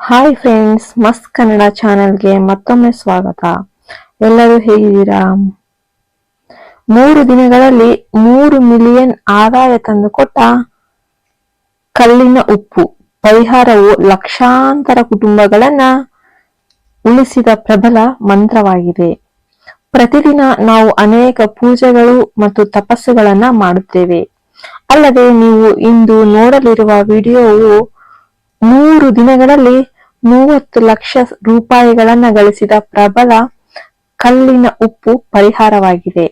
Hi friends, ಮಸ್ತ್ ಕನ್ನಡ ಚಾನೆಲ್ಗೆ ಮತ್ತೊಮ್ಮೆ ಸ್ವಾಗತ. ಎಲ್ಲರೂ ಹೇಗಿದ್ದೀರಾ? 3 ದಿನಗಳಲ್ಲಿ 3 ಮಿಲಿಯನ್ ಆದಾಯ ತಂದುಕೊಟ್ಟ ಕಲ್ಲಿನ ಉಪ್ಪು ಪರಿಹಾರವು ಲಕ್ಷಾಂತರ ಕುಟುಂಬಗಳನ್ನ ಉಳಿಸಿದ ಪ್ರಬಲ ಮಂತ್ರವಾಗಿದೆ. ಪ್ರತಿದಿನ ನಾವು ಅನೇಕ ಪೂಜೆಗಳು ಮತ್ತು ತಪಸ್ಸುಗಳನ್ನ ಮಾಡುತ್ತೇವೆ. ಅಲ್ಲದೆ ನೀವು ಇಂದು ನೋಡಲಿರುವ ವಿಡಿಯೋವು 3 ದಿನಗಳಲ್ಲಿ 30 ಲಕ್ಷ ರೂಪಾಯಿಗಳನ್ನ ಗಳಿಸಿದ ಪ್ರಬಲ ಕಲ್ಲಿನ ಉಪ್ಪು ಪರಿಹಾರವಾಗಿದೆ.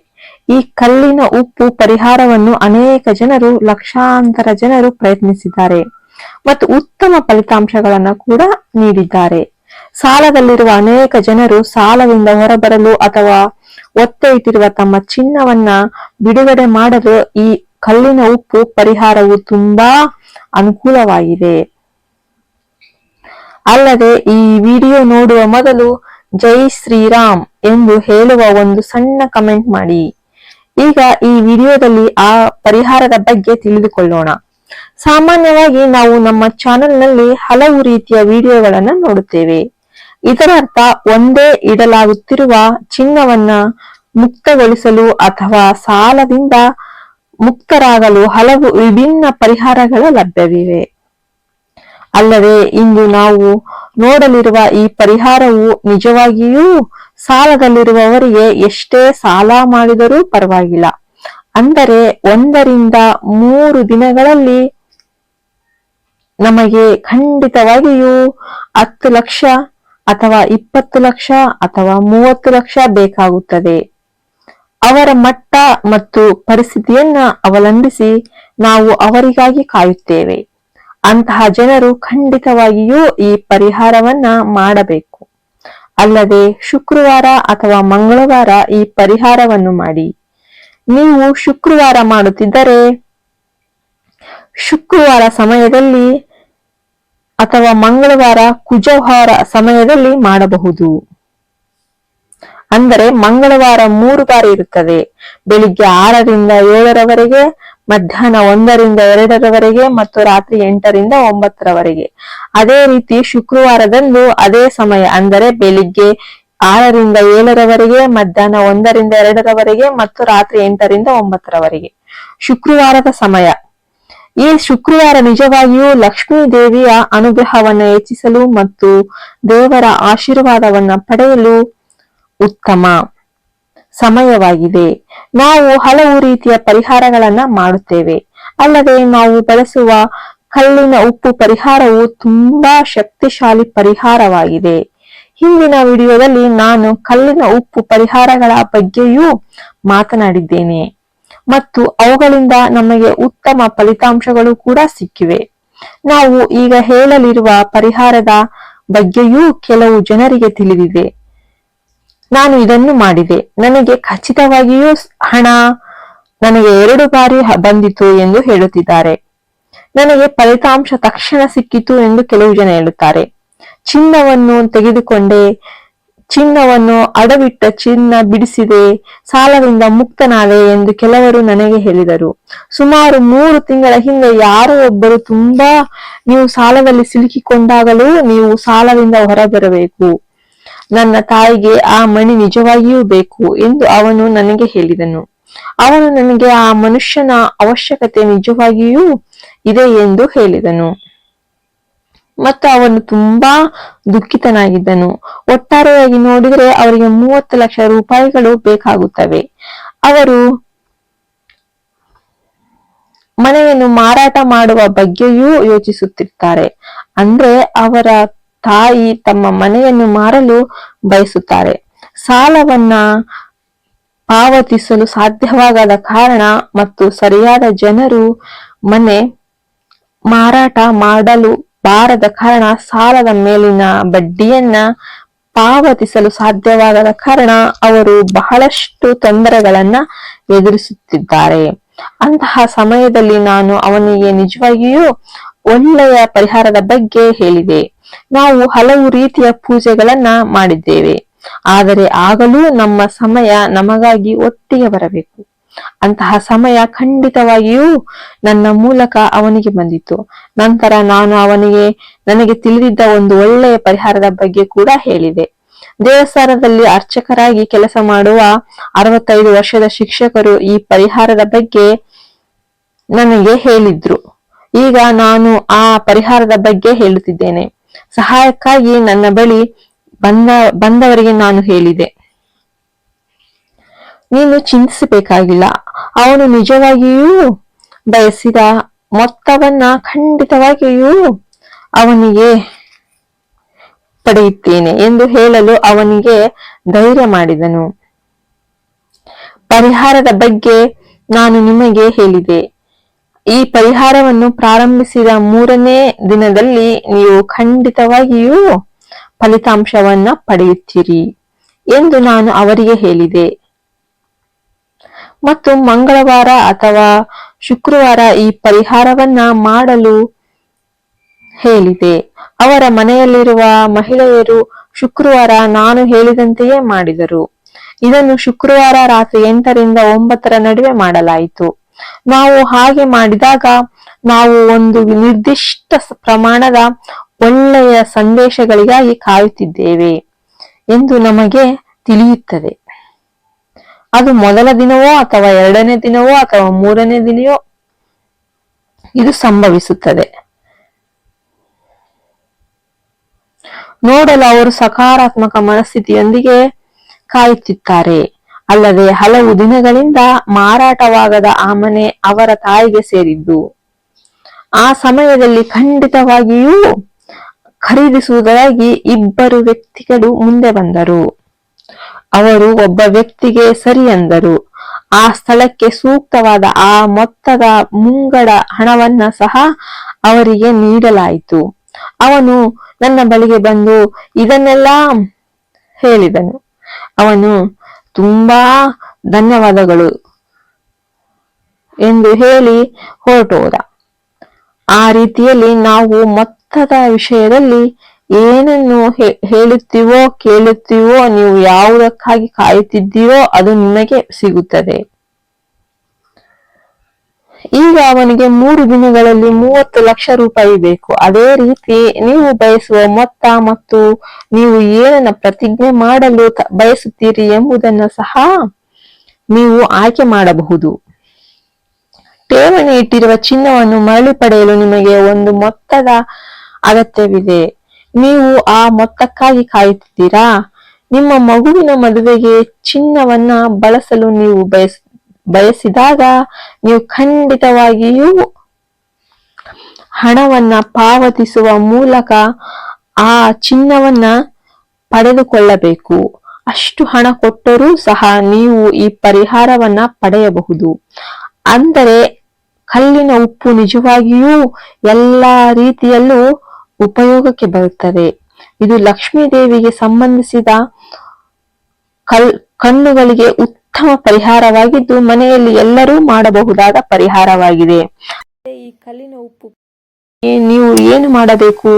ಈ ಕಲ್ಲಿನ ಉಪ್ಪು ಪರಿಹಾರವನ್ನು ಅನೇಕ ಜನರು, ಲಕ್ಷಾಂತರ ಜನರು ಪ್ರಯತ್ನಿಸಿದ್ದಾರೆ ಮತ್ತು ಉತ್ತಮ ಫಲಿತಾಂಶಗಳನ್ನ ಕೂಡ ನೀಡಿದ್ದಾರೆ. ಸಾಲದಲ್ಲಿರುವ ಅನೇಕ ಜನರು ಸಾಲದಿಂದ ಹೊರಬರಲು ಅಥವಾ ಒತ್ತೆ ಇಟ್ಟಿರುವ ತಮ್ಮ ಚಿನ್ನವನ್ನ ಬಿಡುಗಡೆ ಮಾಡಲು ಈ ಕಲ್ಲಿನ ಉಪ್ಪು ಪರಿಹಾರವು ತುಂಬಾ ಅನುಕೂಲವಾಗಿದೆ. ಅಲ್ಲದೆ ಈ ವಿಡಿಯೋ ನೋಡುವ ಮೊದಲು ಜೈ ಶ್ರೀರಾಮ್ ಎಂದು ಹೇಳುವ ಒಂದು ಸಣ್ಣ ಕಮೆಂಟ್ ಮಾಡಿ. ಈಗ ಈ ವಿಡಿಯೋದಲ್ಲಿ ಆ ಪರಿಹಾರದ ಬಗ್ಗೆ ತಿಳಿದುಕೊಳ್ಳೋಣ. ಸಾಮಾನ್ಯವಾಗಿ ನಾವು ನಮ್ಮ ಚಾನೆಲ್ನಲ್ಲಿ ಹಲವು ರೀತಿಯ ವಿಡಿಯೋಗಳನ್ನ ನೋಡುತ್ತೇವೆ. ಇದರರ್ಥ ಒಂದೇ ಇಡಲಾಗುತ್ತಿರುವ ಚಿನ್ನವನ್ನ ಮುಕ್ತಗೊಳಿಸಲು ಅಥವಾ ಸಾಲದಿಂದ ಮುಕ್ತರಾಗಲು ಹಲವು ವಿಭಿನ್ನ ಪರಿಹಾರಗಳು ಲಭ್ಯವಿವೆ. ಅಲ್ಲದೆ ಇಂದು ನಾವು ನೋಡಲಿರುವ ಈ ಪರಿಹಾರವು ನಿಜವಾಗಿಯೂ ಸಾಲದಲ್ಲಿರುವವರಿಗೆ ಎಷ್ಟೇ ಸಾಲ ಮಾಡಿದರೂ ಪರವಾಗಿಲ್ಲ, ಅಂದರೆ 1 ರಿಂದ 3 ದಿನಗಳಲ್ಲಿ ನಮಗೆ ಖಂಡಿತವಾಗಿಯೂ 10 ಲಕ್ಷ ಅಥವಾ 20 ಲಕ್ಷ ಅಥವಾ 30 ಲಕ್ಷ ಬೇಕಾಗುತ್ತದೆ. ಅವರ ಮಟ್ಟ ಮತ್ತು ಪರಿಸ್ಥಿತಿಯನ್ನ ಅವಲಂಬಿಸಿ ನಾವು ಅವರಿಗಾಗಿ ಕಾಯುತ್ತೇವೆ. ಅಂತಹ ಜನರು ಖಂಡಿತವಾಗಿಯೂ ಈ ಪರಿಹಾರವನ್ನ ಮಾಡಬೇಕು. ಅಲ್ಲದೆ ಶುಕ್ರವಾರ ಅಥವಾ ಮಂಗಳವಾರ ಈ ಪರಿಹಾರವನ್ನು ಮಾಡಿ. ನೀವು ಶುಕ್ರವಾರ ಮಾಡುತ್ತಿದ್ದರೆ ಶುಕ್ರವಾರ ಸಮಯದಲ್ಲಿ ಅಥವಾ ಮಂಗಳವಾರ ಕುಜವಾರ ಸಮಯದಲ್ಲಿ ಮಾಡಬಹುದು. ಅಂದರೆ ಮಂಗಳವಾರ 3 ಬಾರಿ ಇರುತ್ತದೆ. ಬೆಳಿಗ್ಗೆ 6 ರಿಂದ 7 ರವರೆಗೆ, ಮಧ್ಯಾಹ್ನ 1 ರಿಂದ 2 ರವರೆಗೆ ಮತ್ತು ರಾತ್ರಿ 8 ರಿಂದ 9 ರವರೆಗೆ. ಅದೇ ರೀತಿ ಶುಕ್ರವಾರದಂದು ಅದೇ ಸಮಯ, ಅಂದರೆ ಬೆಳಿಗ್ಗೆ 6 ರಿಂದ 7 ರವರೆಗೆ, ಮಧ್ಯಾಹ್ನ 1 ರಿಂದ 2 ರವರೆಗೆ ಮತ್ತು ರಾತ್ರಿ 8 ರಿಂದ 9 ರವರೆಗೆ ಶುಕ್ರವಾರದ ಸಮಯ. ಈ ಶುಕ್ರವಾರ ನಿಜವಾಗಿಯೂ ಲಕ್ಷ್ಮೀ ದೇವಿಯ ಅನುಗ್ರಹವನ್ನ ಹೆಚ್ಚಿಸಲು ಮತ್ತು ದೇವರ ಆಶೀರ್ವಾದವನ್ನ ಪಡೆಯಲು ಉತ್ತಮ ಸಮಯವಾಗಿದೆ. ನಾವು ಹಲವು ರೀತಿಯ ಪರಿಹಾರಗಳನ್ನ ಮಾಡುತ್ತೇವೆ. ಅಲ್ಲದೆ ನಾವು ಬಳಸುವ ಕಲ್ಲಿನ ಉಪ್ಪು ಪರಿಹಾರವು ತುಂಬಾ ಶಕ್ತಿಶಾಲಿ ಪರಿಹಾರವಾಗಿದೆ. ಹಿಂದಿನ ವಿಡಿಯೋದಲ್ಲಿ ನಾನು ಕಲ್ಲಿನ ಉಪ್ಪು ಪರಿಹಾರಗಳ ಬಗ್ಗೆಯೂ ಮಾತನಾಡಿದ್ದೇನೆ ಮತ್ತು ಅವುಗಳಿಂದ ನಮಗೆ ಉತ್ತಮ ಫಲಿತಾಂಶಗಳು ಕೂಡ ಸಿಕ್ಕಿವೆ. ನಾವು ಈಗ ಹೇಳಲಿರುವ ಪರಿಹಾರದ ಬಗ್ಗೆಯೂ ಕೆಲವು ಜನರಿಗೆ ತಿಳಿದಿದೆ. ನಾನು ಇದನ್ನು ಮಾಡಿದೆ, ನನಗೆ ಖಚಿತವಾಗಿಯೂ ಹಣ ನನಗೆ 2 ಬಾರಿ ಬಂದಿತು ಎಂದು ಹೇಳುತ್ತಿದ್ದಾರೆ. ನನಗೆ ಫಲಿತಾಂಶ ತಕ್ಷಣ ಸಿಕ್ಕಿತು ಎಂದು ಕೆಲವು ಜನ ಹೇಳುತ್ತಾರೆ. ಚಿನ್ನವನ್ನು ತೆಗೆದುಕೊಂಡೆ, ಚಿನ್ನವನ್ನು ಅಡವಿಟ್ಟ ಚಿನ್ನ ಬಿಡಿಸಿದೆ, ಸಾಲದಿಂದ ಮುಕ್ತನಾದೆ ಎಂದು ಕೆಲವರು ನನಗೆ ಹೇಳಿದರು. ಸುಮಾರು 3 ತಿಂಗಳ ಹಿಂದೆ ಯಾರೋ ಒಬ್ಬರು ನೀವು ಸಾಲದಲ್ಲಿ ಸಿಲುಕಿಕೊಂಡಾಗಲೂ ನೀವು ಸಾಲದಿಂದ ಹೊರಬರಬೇಕು, ನನ್ನ ತಾಯಿಗೆ ಆ ಮಣಿ ನಿಜವಾಗಿಯೂ ಬೇಕು ಎಂದು ಅವನು ನನಗೆ ಹೇಳಿದನು. ಅವನು ನನಗೆ ಆ ಮನುಷ್ಯನ ಅವಶ್ಯಕತೆ ನಿಜವಾಗಿಯೂ ಇದೆ ಎಂದು ಹೇಳಿದನು ಮತ್ತು ಅವನು ತುಂಬಾ ದುಃಖಿತನಾಗಿದ್ದನು. ಒಟ್ಟಾರೆಯಾಗಿ ನೋಡಿದರೆ ಅವರಿಗೆ 30 ಲಕ್ಷ ರೂಪಾಯಿಗಳು ಬೇಕಾಗುತ್ತವೆ. ಅವರು ಮನೆಯನ್ನು ಮಾರಾಟ ಮಾಡುವ ಬಗ್ಗೆಯೂ ಯೋಚಿಸುತ್ತಿರ್ತಾರೆ. ಅಂದ್ರೆ ಅವರ ತಾಯಿ ತಮ್ಮ ಮನೆಯನ್ನು ಮಾರಲು ಬಯಸುತ್ತಾರೆ. ಸಾಲವನ್ನ ಪಾವತಿಸಲು ಸಾಧ್ಯವಾಗದ ಕಾರಣ ಮತ್ತು ಸರಿಯಾದ ಜನರು ಮನೆ ಮಾರಾಟ ಮಾಡಲು ಬಾರದ ಕಾರಣ, ಸಾಲದ ಮೇಲಿನ ಬಡ್ಡಿಯನ್ನ ಪಾವತಿಸಲು ಸಾಧ್ಯವಾಗದ ಕಾರಣ ಅವರು ಬಹಳಷ್ಟು ತೊಂದರೆಗಳನ್ನ ಎದುರಿಸುತ್ತಿದ್ದಾರೆ. ಅಂತಹ ಸಮಯದಲ್ಲಿ ನಾನು ಅವನಿಗೆ ನಿಜವಾಗಿಯೂ ಒಳ್ಳೆಯ ಪರಿಹಾರದ ಬಗ್ಗೆ ಹೇಳಿದೆ. ನಾವು ಹಲವು ರೀತಿಯ ಪೂಜೆಗಳನ್ನ ಮಾಡಿದ್ದೇವೆ, ಆದರೆ ಆಗಲೂ ನಮ್ಮ ಸಮಯ ನಮಗಾಗಿ ಒಟ್ಟಿಗೆ ಬರಬೇಕು. ಅಂತಹ ಸಮಯ ಖಂಡಿತವಾಗಿಯೂ ನನ್ನ ಮೂಲಕ ಅವನಿಗೆ ಬಂದಿತು. ನಂತರ ನಾನು ಅವನಿಗೆ ನನಗೆ ತಿಳಿದಿದ್ದ ಒಂದು ಒಳ್ಳೆಯ ಪರಿಹಾರದ ಬಗ್ಗೆ ಕೂಡ ಹೇಳಿದೆ. ದೇವಸ್ಥಾನದಲ್ಲಿ ಅರ್ಚಕರಾಗಿ ಕೆಲಸ ಮಾಡುವ 65 ವರ್ಷದ ಶಿಕ್ಷಕರು ಈ ಪರಿಹಾರದ ಬಗ್ಗೆ ನನಗೆ ಹೇಳಿದ್ರು. ಈಗ ನಾನು ಆ ಪರಿಹಾರದ ಬಗ್ಗೆ ಹೇಳುತ್ತಿದ್ದೇನೆ. ಸಹಾಯಕ್ಕಾಗಿ ನನ್ನ ಬಳಿ ಬಂದವರಿಗೆ ನಾನು ಹೇಳಿದೆ, ನೀನು ಚಿಂತಿಸಬೇಕಾಗಿಲ್ಲ. ಅವನು ನಿಜವಾಗಿಯೂ ಬಯಸಿದ ಮೊತ್ತವನ್ನ ಖಂಡಿತವಾಗಿಯೂ ಅವನಿಗೆ ಪಡೆಯುತ್ತೇನೆ ಎಂದು ಹೇಳಲು ಅವನಿಗೆ ಧೈರ್ಯ ಮಾಡಿದನು. ಪರಿಹಾರದ ಬಗ್ಗೆ ನಾನು ನಿಮಗೆ ಹೇಳಿದೆ. ಈ ಪರಿಹಾರವನ್ನು ಪ್ರಾರಂಭಿಸಿದ 3ನೇ ದಿನದಲ್ಲಿ ನೀವು ಖಂಡಿತವಾಗಿಯೂ ಫಲಿತಾಂಶವನ್ನ ಪಡೆಯುತ್ತೀರಿ ಎಂದು ನಾನು ಅವರಿಗೆ ಹೇಳಿದೆ. ಮತ್ತು ಮಂಗಳವಾರ ಅಥವಾ ಶುಕ್ರವಾರ ಈ ಪರಿಹಾರವನ್ನ ಮಾಡಲು ಹೇಳಿದೆ. ಅವರ ಮನೆಯಲ್ಲಿರುವ ಮಹಿಳೆಯರು ಶುಕ್ರವಾರ ನಾನು ಹೇಳಿದಂತೆಯೇ ಮಾಡಿದರು. ಇದನ್ನು ಶುಕ್ರವಾರ ರಾತ್ರಿ 8ರಿಂದ 9 ನಡುವೆ ಮಾಡಲಾಯಿತು. ನಾವು ಹಾಗೆ ಮಾಡಿದಾಗ ನಾವು ಒಂದು ನಿರ್ದಿಷ್ಟ ಪ್ರಮಾಣದ ಒಳ್ಳೆಯ ಸಂದೇಶಗಳಿಗಾಗಿ ಕಾಯುತ್ತಿದ್ದೇವೆ ಎಂದು ನಮಗೆ ತಿಳಿಯುತ್ತದೆ. ಅದು ಮೊದಲ ದಿನವೋ ಅಥವಾ 2ನೇ ದಿನವೋ ಅಥವಾ 3ನೇ ದಿನವೋ ಇದು ಸಂಭವಿಸುತ್ತದೆ. ನೋಡಲು ಅವರು ಸಕಾರಾತ್ಮಕ ಮನಸ್ಥಿತಿಯೊಂದಿಗೆ ಕಾಯುತ್ತಿದ್ದಾರೆ. ಅಲ್ಲದೆ ಹಲವು ದಿನಗಳಿಂದ ಮಾರಾಟವಾಗದ ಆ ಮನೆ ಅವರ ತಾಯಿಗೆ ಸೇರಿದ್ದು. ಆ ಸಮಯದಲ್ಲಿ ಖಂಡಿತವಾಗಿಯೂ ಖರೀದಿಸುವುದಾಗಿ 2 ವ್ಯಕ್ತಿಗಳು ಮುಂದೆ ಬಂದರು. ಅವರು ಒಬ್ಬ ವ್ಯಕ್ತಿಗೆ ಸರಿ ಅಂದರು. ಆ ಸ್ಥಳಕ್ಕೆ ಸೂಕ್ತವಾದ ಆ ಮೊತ್ತದ ಮುಂಗಡ ಹಣವನ್ನ ಸಹ ಅವರಿಗೆ ನೀಡಲಾಯಿತು. ಅವನು ನನ್ನ ಬಳಿಗೆ ಬಂದು ಇದನ್ನೆಲ್ಲ ಹೇಳಿದನು. ಅವನು ತುಂಬಾ ಧನ್ಯವಾದಗಳು ಎಂದು ಹೇಳಿ ಹೊರಟೋದ. ಆ ರೀತಿಯಲ್ಲಿ ನಾವು ಮೊತ್ತದ ವಿಷಯದಲ್ಲಿ ಏನನ್ನು ಹೇಳುತ್ತೀವೋ ಕೇಳುತ್ತೀವೋ, ನೀವು ಯಾವುದಕ್ಕಾಗಿ ಕಾಯುತ್ತಿದ್ದೀರೋ ಅದು ನಿಮಗೆ ಸಿಗುತ್ತದೆ. ಈಗ ಅವನಿಗೆ 3 ದಿನಗಳಲ್ಲಿ 30 ಲಕ್ಷ ರೂಪಾಯಿ ಬೇಕು. ಅದೇ ರೀತಿ ನೀವು ಬಯಸುವ ಮೊತ್ತ ಮತ್ತು ನೀವು ಏನನ್ನ ಪ್ರತಿಜ್ಞೆ ಮಾಡಲು ಬಯಸುತ್ತೀರಿ ಎಂಬುದನ್ನು ಸಹ ನೀವು ಆಯ್ಕೆ ಮಾಡಬಹುದು. ಠೇವಣಿ ಇಟ್ಟಿರುವ ಚಿನ್ನವನ್ನು ಮರಳಿ ಪಡೆಯಲು ನಿಮಗೆ ಒಂದು ಮೊತ್ತದ ಅಗತ್ಯವಿದೆ. ನೀವು ಆ ಮೊತ್ತಕ್ಕಾಗಿ ಕಾಯುತ್ತಿದ್ದೀರಾ? ನಿಮ್ಮ ಮಗುವಿನ ಮದುವೆಗೆ ಚಿನ್ನವನ್ನ ಬಳಸಲು ನೀವು ಬಯಸಿದಾಗ ನೀವು ಖಂಡಿತವಾಗಿಯೂ ಹಣವನ್ನ ಪಾವತಿಸುವ ಮೂಲಕ ಆ ಚಿನ್ನವನ್ನ ಪಡೆದುಕೊಳ್ಳಬೇಕು. ಅಷ್ಟು ಹಣ ಕೊಟ್ಟರೂ ಸಹ ನೀವು ಈ ಪರಿಹಾರವನ್ನ ಪಡೆಯಬಹುದು. ಅಂದರೆ ಕಲ್ಲಿನ ಉಪ್ಪು ನಿಜವಾಗಿಯೂ ಎಲ್ಲಾ ರೀತಿಯಲ್ಲೂ ಉಪಯೋಗಕ್ಕೆ ಬರುತ್ತದೆ. ಇದು ಲಕ್ಷ್ಮೀ ದೇವಿಗೆ ಸಂಬಂಧಿಸಿದ ಕಣ್ಣುಗಳಿಗೆ ಉತ್ತಮ ಪರಿಹಾರವಾಗಿದ್ದು ಮನೆಯಲ್ಲಿ ಎಲ್ಲರೂ ಮಾಡಬಹುದಾದ ಪರಿಹಾರವಾಗಿದೆ. ಈ ಕಲ್ಲಿನ ಉಪ್ಪು ನೀವು ಏನು ಮಾಡಬೇಕು?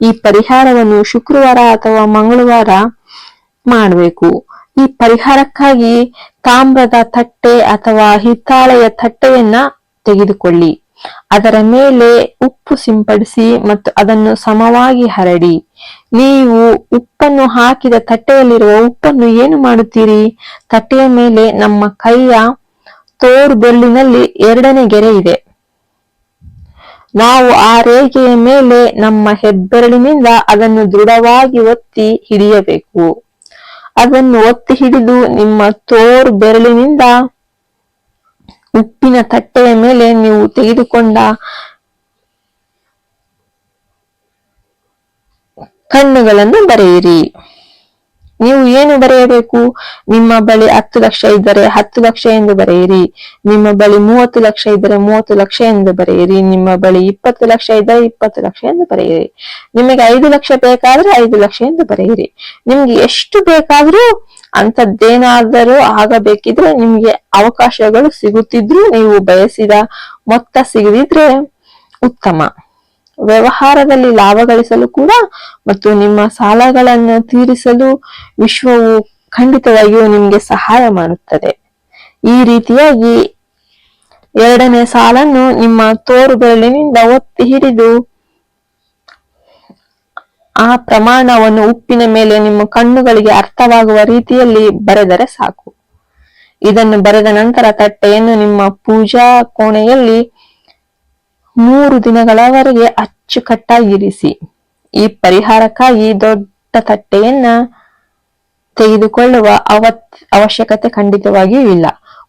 ಈ ಪರಿಹಾರವನ್ನು ಶುಕ್ರವಾರ ಅಥವಾ ಮಂಗಳವಾರ ಮಾಡಬೇಕು. ಈ ಪರಿಹಾರಕ್ಕಾಗಿ ತಾಮ್ರದ ತಟ್ಟೆ ಅಥವಾ ಹಿತ್ತಾಳೆಯ ತಟ್ಟೆಯನ್ನ ತೆಗೆದುಕೊಳ್ಳಿ. ಅದರ ಮೇಲೆ ಉಪ್ಪು ಸಿಂಪಡಿಸಿ ಮತ್ತು ಅದನ್ನು ಸಮವಾಗಿ ಹರಡಿ. ನೀವು ಉಪ್ಪನ್ನು ಹಾಕಿದ ತಟ್ಟೆಯಲ್ಲಿರುವ ಉಪ್ಪನ್ನು ಏನು ಮಾಡುತ್ತೀರಿ? ತಟ್ಟೆಯ ಮೇಲೆ ನಮ್ಮ ಕೈಯ ತೋರು ಬೆರಳಿನಲ್ಲಿ 2ನೇ ಗೆರೆ ಇದೆ. ನಾವು ಆ ರೇಖೆಯ ಮೇಲೆ ನಮ್ಮ ಹೆಬ್ಬೆರಳಿನಿಂದ ಅದನ್ನು ದೃಢವಾಗಿ ಒತ್ತಿ ಹಿಡಿಯಬೇಕು. ಅದನ್ನು ಒತ್ತಿ ಹಿಡಿದು ನಿಮ್ಮ ತೋರು ಬೆರಳಿನಿಂದ ಉಪ್ಪಿನ ತಟ್ಟೆಯ ಮೇಲೆ ನೀವು ತೆಗೆದುಕೊಂಡ ಕಣ್ಣುಗಳನ್ನು ಬರೆಯಿರಿ. ನೀವು ಏನು ಬರೆಯಬೇಕು? ನಿಮ್ಮ ಬಳಿ 10 ಲಕ್ಷ ಇದ್ದರೆ 10 ಲಕ್ಷ ಎಂದು ಬರೆಯಿರಿ. ನಿಮ್ಮ ಬಳಿ 30 ಲಕ್ಷ ಇದ್ದರೆ 30 ಲಕ್ಷ ಎಂದು ಬರೆಯಿರಿ. ನಿಮ್ಮ ಬಳಿ 20 ಲಕ್ಷ ಇದ್ದರೆ 20 ಲಕ್ಷ ಎಂದು ಬರೆಯಿರಿ. ನಿಮಗೆ 5 ಲಕ್ಷ ಬೇಕಾದ್ರೆ 5 ಲಕ್ಷ ಎಂದು ಬರೆಯಿರಿ. ನಿಮ್ಗೆ ಎಷ್ಟು ಬೇಕಾದ್ರೂ ಅಂತದ್ದೇನಾದರೂ ಆಗಬೇಕಿದ್ರೆ ನಿಮ್ಗೆ ಅವಕಾಶಗಳು ಸಿಗುತ್ತಿದ್ರು ನೀವು ಬಯಸಿದ ಮೊತ್ತ ಸಿಗದಿದ್ರೆ ಉತ್ತಮ. ವ್ಯವಹಾರದಲ್ಲಿ ಲಾಭ ಗಳಿಸಲು ಕೂಡ ಮತ್ತು ನಿಮ್ಮ ಸಾಲಗಳನ್ನು ತೀರಿಸಲು ವಿಶ್ವವು ಖಂಡಿತವಾಗಿಯೂ ನಿಮ್ಗೆ ಸಹಾಯ ಮಾಡುತ್ತದೆ. ಈ ರೀತಿಯಾಗಿ ಎರಡನೇ ಸಾಲನ್ನು ನಿಮ್ಮ ತೋರು ಬೆರಳಿನಿಂದ ಒತ್ತಿ ಹಿಡಿದು ಆ ಪ್ರಮಾಣವನ್ನು ಉಪ್ಪಿನ ಮೇಲೆ ನಿಮ್ಮ ಕಣ್ಣುಗಳಿಗೆ ಅರ್ಥವಾಗುವ ರೀತಿಯಲ್ಲಿ ಬರೆದರೆ ಸಾಕು. ಇದನ್ನು ಬರೆದ ನಂತರ ತಟ್ಟೆಯನ್ನು ನಿಮ್ಮ ಪೂಜಾ ಕೋಣೆಯಲ್ಲಿ 3 ದಿನಗಳವರೆಗೆ ಅಚ್ಚುಕಟ್ಟಾಗಿ ಇರಿಸಿ. ಈ ಪರಿಹಾರಕ್ಕಾಗಿ ದೊಡ್ಡ ತಟ್ಟೆಯನ್ನ ತೆಗೆದುಕೊಳ್ಳುವ ಅವಶ್ಯಕತೆ ಖಂಡಿತವಾಗಿಯೂ ಇಲ್ಲ.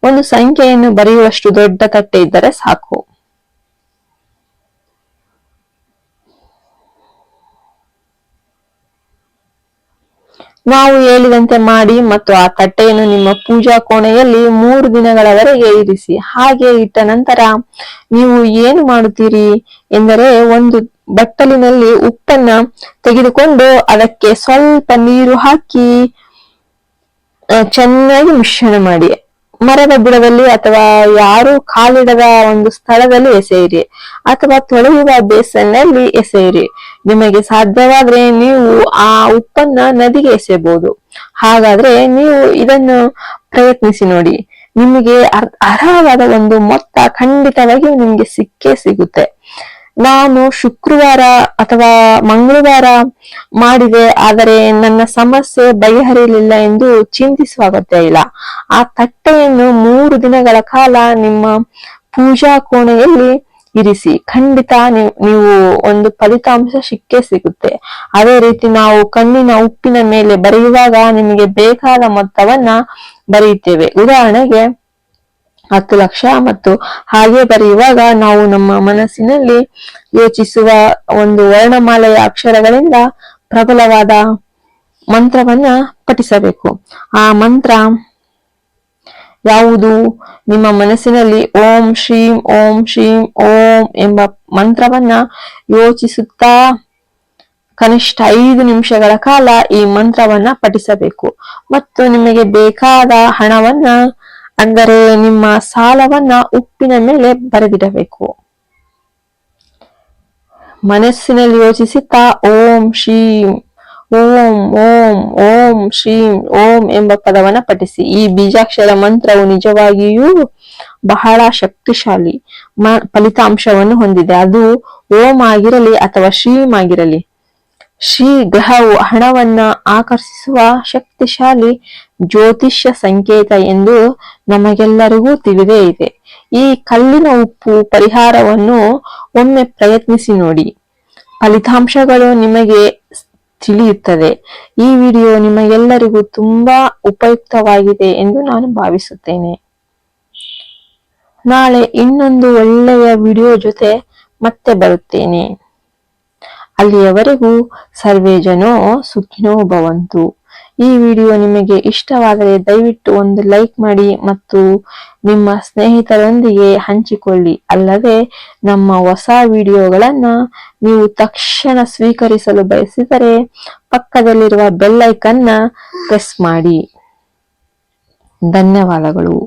ಒಂದು ಸಂಖ್ಯೆಯನ್ನು ಬರೆಯುವಷ್ಟು ದೊಡ್ಡ ತಟ್ಟೆ ಇದ್ದರೆ ಸಾಕು. ನಾವು ಹೇಳಿದಂತೆ ಮಾಡಿ ಮತ್ತು ಆ ತಟ್ಟೆಯನ್ನು ನಿಮ್ಮ ಪೂಜಾ ಕೋಣೆಯಲ್ಲಿ 3 ದಿನಗಳವರೆಗೆ ಇರಿಸಿ. ಹಾಗೆ ಇಟ್ಟ ನಂತರ ನೀವು ಏನು ಮಾಡುತ್ತೀರಿ ಎಂದರೆ, ಒಂದು ಬಟ್ಟಲಿನಲ್ಲಿ ಉಪ್ಪನ್ನ ತೆಗೆದುಕೊಂಡು ಅದಕ್ಕೆ ಸ್ವಲ್ಪ ನೀರು ಹಾಕಿ ಚೆನ್ನಾಗಿ ಮಿಶ್ರಣ ಮಾಡಿ ಮರದ ಬುಡದಲ್ಲಿ ಅಥವಾ ಯಾರು ಕಾಲಿಡದ ಒಂದು ಸ್ಥಳದಲ್ಲಿ ಎಸೆಯಿರಿ, ಅಥವಾ ತೊಳೆಯುವ ಬೇಸನ್ನಲ್ಲಿ ಎಸೆಯಿರಿ. ನಿಮಗೆ ಸಾಧ್ಯವಾದ್ರೆ ನೀವು ಆ ಉಪ್ಪನ್ನ ನದಿಗೆ ಎಸೆಯಬಹುದು. ಹಾಗಾದ್ರೆ ನೀವು ಇದನ್ನು ಪ್ರಯತ್ನಿಸಿ ನೋಡಿ. ನಿಮಗೆ ಅರ್ಹವಾದ ಒಂದು ಮೊತ್ತ ಖಂಡಿತವಾಗಿಯೂ ನಿಮ್ಗೆ ಸಿಕ್ಕೇ ಸಿಗುತ್ತೆ. ನಾನು ಶುಕ್ರವಾರ ಅಥವಾ ಮಂಗಳವಾರ ಮಾಡಿದೆ, ಆದರೆ ನನ್ನ ಸಮಸ್ಯೆ ಬಗೆಹರಿಯಲಿಲ್ಲ ಎಂದು ಚಿಂತಿಸುವ ಅಗತ್ಯ ಇಲ್ಲ. ಆ ತಟ್ಟೆಯನ್ನು 3 ದಿನಗಳ ಕಾಲ ನಿಮ್ಮ ಪೂಜಾ ಕೋಣೆಯಲ್ಲಿ ಇರಿಸಿ. ಖಂಡಿತ ನೀವು ಒಂದು ಫಲಿತಾಂಶ ಸಿಕ್ಕೇ ಸಿಗುತ್ತೆ. ಅದೇ ರೀತಿ ನಾವು ಕಣ್ಣಿನ ಉಪ್ಪಿನ ಮೇಲೆ ಬರೆಯುವಾಗ ನಿಮಗೆ ಬೇಕಾದ ಮೊತ್ತವನ್ನ ಬರೆಯುತ್ತೇವೆ. ಉದಾಹರಣೆಗೆ 10 ಲಕ್ಷ. ಮತ್ತು ಹಾಗೆ ಬರೆಯುವಾಗ ನಾವು ನಮ್ಮ ಮನಸ್ಸಿನಲ್ಲಿ ಯೋಚಿಸುವ ಒಂದು ವರ್ಣಮಾಲೆಯ ಅಕ್ಷರಗಳಿಂದ ಪ್ರಬಲವಾದ ಮಂತ್ರವನ್ನ ಪಠಿಸಬೇಕು. ಆ ಮಂತ್ರ ಯಾವುದು? ನಿಮ್ಮ ಮನಸ್ಸಿನಲ್ಲಿ ಓಂ ಶ್ರೀಂ ಓಂ ಶ್ರೀಂ ಓಂ ಎಂಬ ಮಂತ್ರವನ್ನ ಯೋಚಿಸುತ್ತಾ ಕನಿಷ್ಠ 5 ನಿಮಿಷಗಳ ಕಾಲ ಈ ಮಂತ್ರವನ್ನ ಪಠಿಸಬೇಕು. ಮತ್ತು ನಿಮಗೆ ಬೇಕಾದ ಹಣವನ್ನ, ಅಂದರೆ ನಿಮ್ಮ ಸಾಲವನ್ನ ಉಪ್ಪಿನ ಮೇಲೆ ಬರೆದಿಡಬೇಕು. ಮನಸ್ಸಿನಲ್ಲಿ ಯೋಚಿಸುತ್ತಾ ಓಂ ಶ್ರೀಂ ಓಂ ಓಂ ಓಂ ಶ್ರೀಂ ಓಂ ಎಂಬ ಪದವನ್ನ ಪಠಿಸಿ. ಈ ಬೀಜಾಕ್ಷರ ಮಂತ್ರವು ನಿಜವಾಗಿಯೂ ಬಹಳ ಶಕ್ತಿಶಾಲಿ ಫಲಿತಾಂಶವನ್ನು ಹೊಂದಿದೆ. ಅದು ಓಂ ಆಗಿರಲಿ ಅಥವಾ ಶ್ರೀಂ ಆಗಿರಲಿ. ಶ್ರೀ ಗ್ರಹವು ಹಣವನ್ನ ಆಕರ್ಷಿಸುವ ಶಕ್ತಿಶಾಲಿ ಜ್ಯೋತಿಷ್ಯ ಸಂಕೇತ ಎಂದು ನಮಗೆಲ್ಲರಿಗೂ ತಿಳಿದೇ ಇದೆ. ಈ ಕಲ್ಲಿನ ಉಪ್ಪು ಪರಿಹಾರವನ್ನು ಒಮ್ಮೆ ಪ್ರಯತ್ನಿಸಿ ನೋಡಿ. ಫಲಿತಾಂಶಗಳು ನಿಮಗೆ ತಿಳಿಯುತ್ತದೆ. ಈ ವಿಡಿಯೋ ನಿಮಗೆಲ್ಲರಿಗೂ ತುಂಬಾ ಉಪಯುಕ್ತವಾಗಿದೆ ಎಂದು ನಾನು ಭಾವಿಸುತ್ತೇನೆ. ನಾಳೆ ಇನ್ನೊಂದು ಒಳ್ಳೆಯ ವಿಡಿಯೋ ಜೊತೆ ಮತ್ತೆ ಬರುತ್ತೇನೆ. ಅಲ್ಲಿಯವರೆಗೂ ಸರ್ವೇ ಜನೋ ಸುಖಿನೋ ಭವಂತು. ಈ ವಿಡಿಯೋ ನಿಮಗೆ ಇಷ್ಟವಾದರೆ ದಯವಿಟ್ಟು ಒಂದು ಲೈಕ್ ಮಾಡಿ ಮತ್ತು ನಿಮ್ಮ ಸ್ನೇಹಿತರೊಂದಿಗೆ ಹಂಚಿಕೊಳ್ಳಿ. ಅಲ್ಲದೆ ನಮ್ಮ ಹೊಸ ವಿಡಿಯೋಗಳನ್ನ ನೀವು ತಕ್ಷಣ ಸ್ವೀಕರಿಸಲು ಬಯಸಿದರೆ ಪಕ್ಕದಲ್ಲಿರುವ ಬೆಲ್ ಐಕನ್ನ ಪ್ರೆಸ್ ಮಾಡಿ. ಧನ್ಯವಾದಗಳು.